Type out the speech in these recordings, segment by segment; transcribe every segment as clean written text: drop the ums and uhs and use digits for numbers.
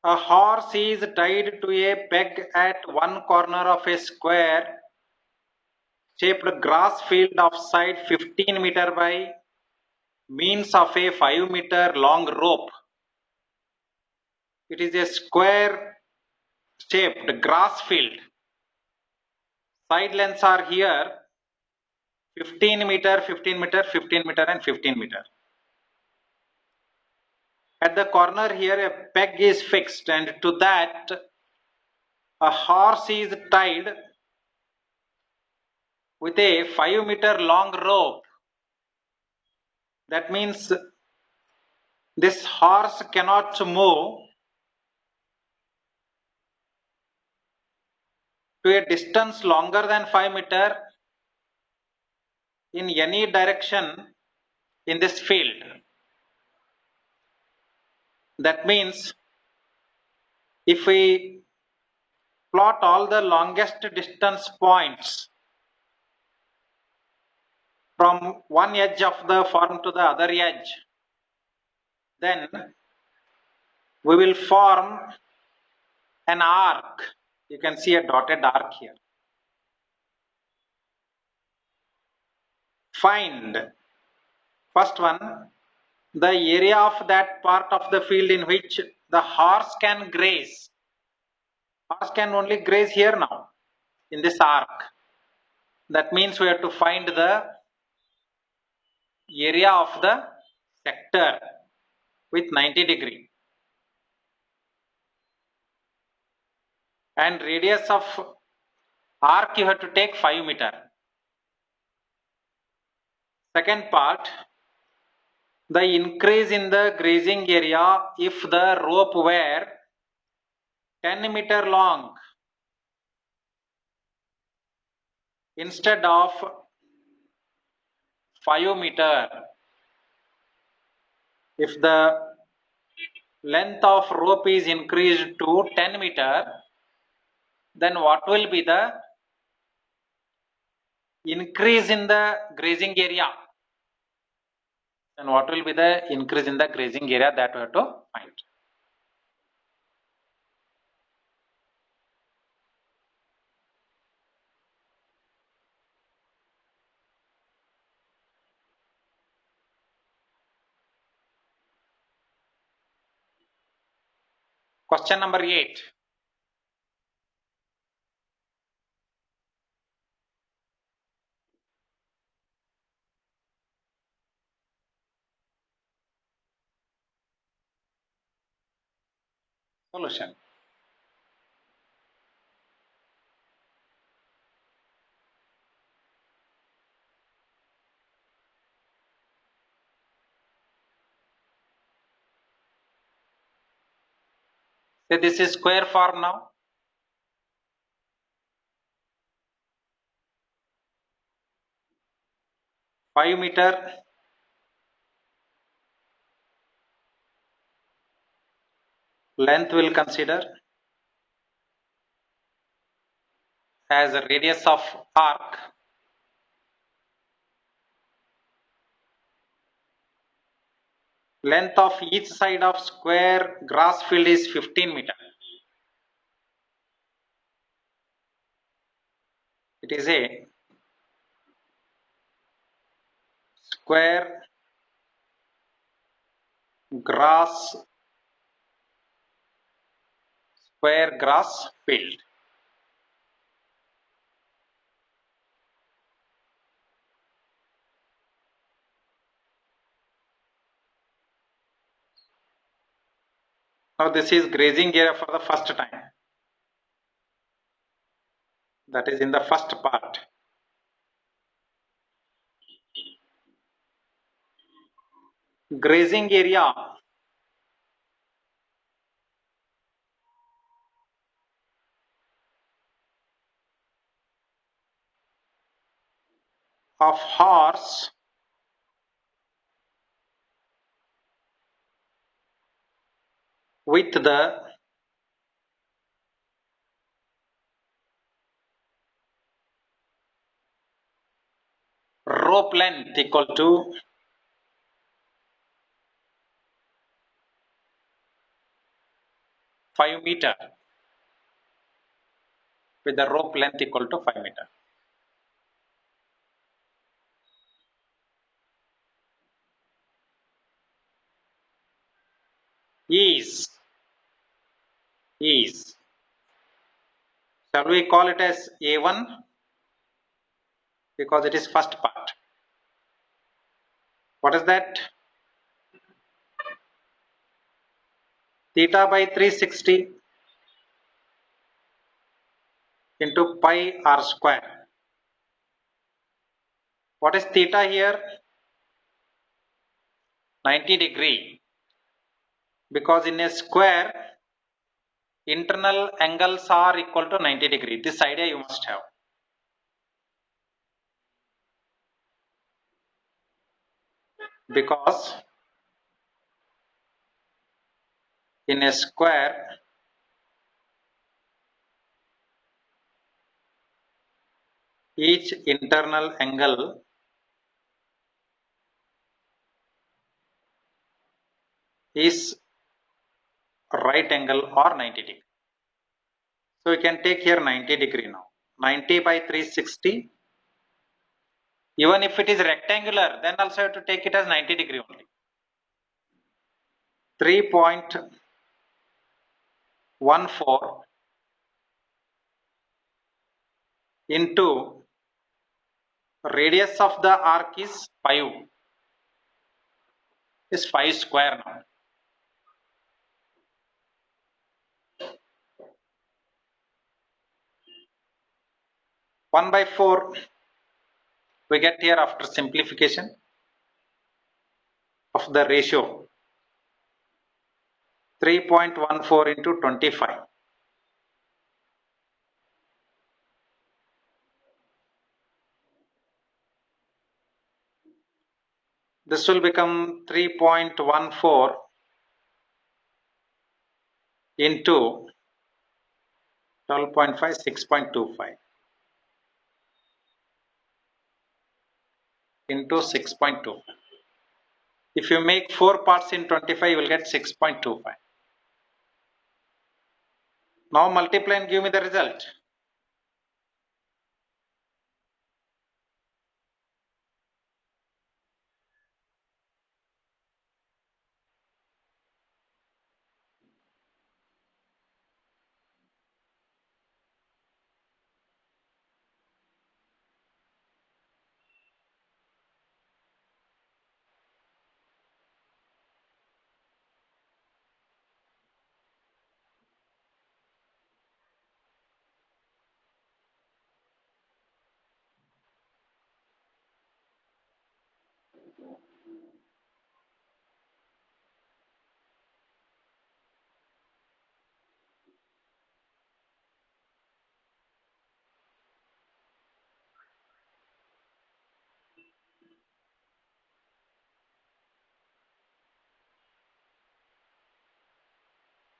A horse is tied to a peg at one corner of a square shaped grass field of side 15 meter by means of a 5 meter long rope. It is a square shaped grass field. Side lengths are here 15 meter, 15 meter, 15 meter and 15 meter. At the corner here a peg is fixed and to that a horse is tied with a 5 meter long rope. That means this horse cannot move to a distance longer than 5 meter in any direction in this field. That means if we plot all the longest distance points from one edge of the form to the other edge, then we will form an arc. You can see a dotted arc here. Find first one, the area of that part of the field in which the horse can graze. Horse can only graze here now in this arc. That means we have to find the area of the sector with 90 degree and radius of arc you have to take 5 meter. Second part, the increase in the grazing area if the rope were 10 meter long instead of 5 meter. If the length of rope is increased to 10 meter, then what will be the increase in the grazing area? And what will be the increase in the grazing area, that we have to find. Question number 8. Solution. Say this is square form now. $5 length will consider as a radius of arc. Length of each side of square grass field is 15 meter. It is a square grass field. Now this is grazing area for the first time. That is in the first part. Grazing area of horse with the rope length equal to 5 meter with the rope length equal to 5 meter. Is shall we call it as A1 because it is first part. What is that? Theta by 360 into pi r square. What is theta here? 90 degree, because in a square internal angles are equal to 90 degree. This idea you must have. Because in a square each internal angle is right angle or 90 degree. So we can take here 90 degree now. 90 by 360. Even if it is rectangular, then also you have to take it as 90 degree only. 3.14 into radius of the arc is 5. Is 5 square now. One by 4 we get here after simplification of the ratio. 3.14 into 25. This will become 3.14 into 12.5, 6.25 into 6.25. If you make 4 parts in 25, you will get 6.25. Now multiply and give me the result.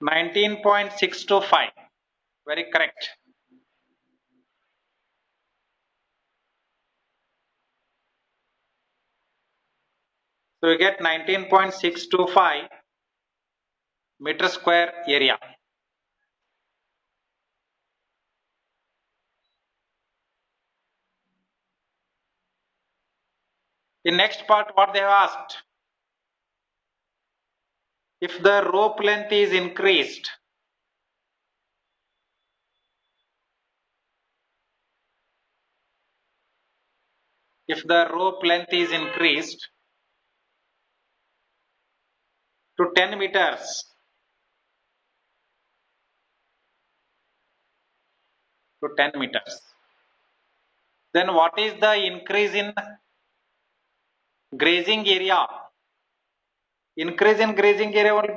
$19.625. Very correct. So we get 19.625 meter square area. In next part, what they have asked, if the rope length is increased, to 10 meters, then what is the increase in grazing area? Increase in grazing area will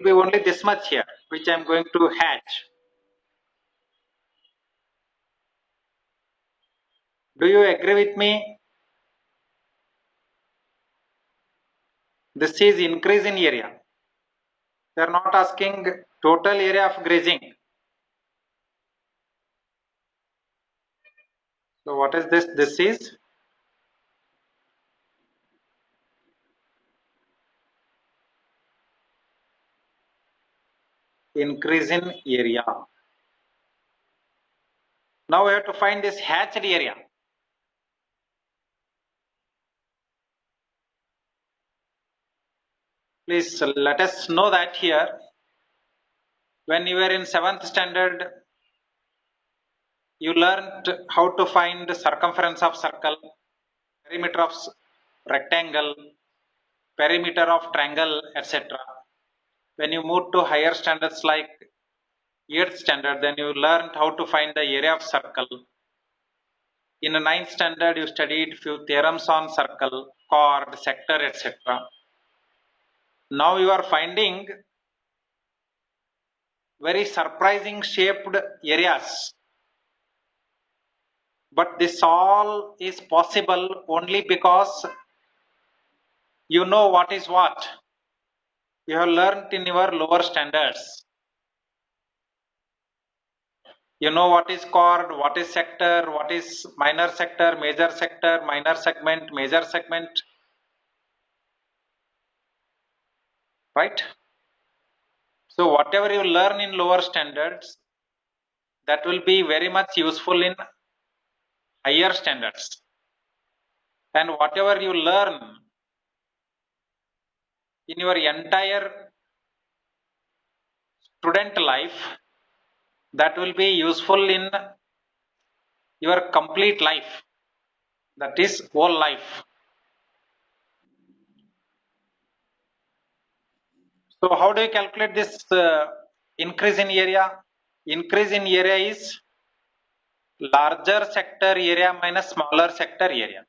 be only this much here, which I am going to hatch. Do you agree with me? This is increase in area. They are not asking total area of grazing. So what is this? This is increase in area. Now we have to find this hatched area. Please let us know that here. When you were in 7th standard, you learned how to find the circumference of circle, perimeter of rectangle, perimeter of triangle, etc. When you move to higher standards like 8th standard, then you learned how to find the area of circle. In the 9th standard, you studied few theorems on circle, chord, sector, etc. Now you are finding very surprising shaped areas. But this all is possible only because you know what is what. You have learnt in your lower standards. You know what is chord, what is sector, what is minor sector, minor segment, major segment, right? So whatever you learn in lower standards, that will be very much useful in higher standards. And whatever you learn in your entire student life, that will be useful in your complete life, that is whole life. So how do you calculate this increase in area? Increase in area is larger sector area minus smaller sector area.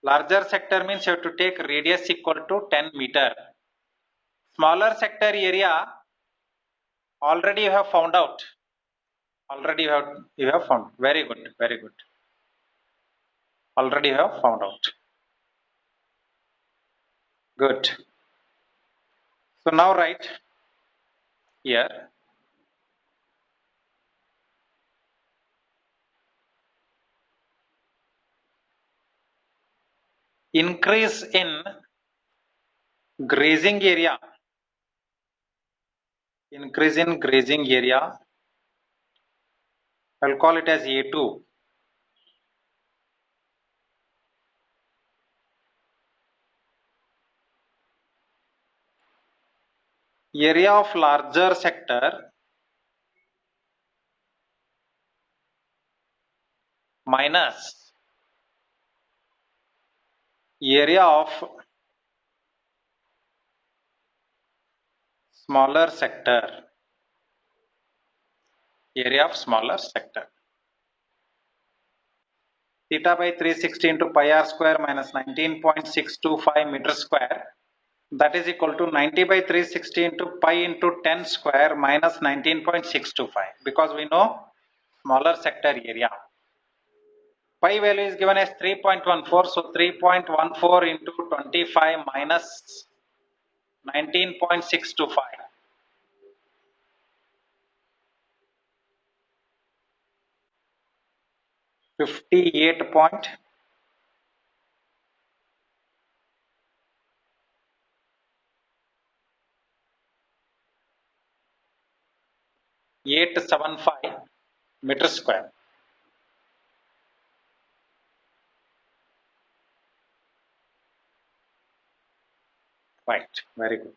Larger sector means you have to take radius equal to 10 meter. Smaller sector area already you have found out. Already you have found. Very good, very good. Already you have found out. Good. So now write here increase in grazing area. Increase in grazing area. I'll call it as A2. Area of larger sector minus area of smaller sector. Area of smaller sector. Theta by 360 into pi r square minus 19.625 meter square. That is equal to 90 by 360 into pi into 10 square minus 19.625, because we know smaller sector area. Pi value is given as 3.14, so 3.14 into 25 minus 19.625. 58 point 875 meter square. Right, very good.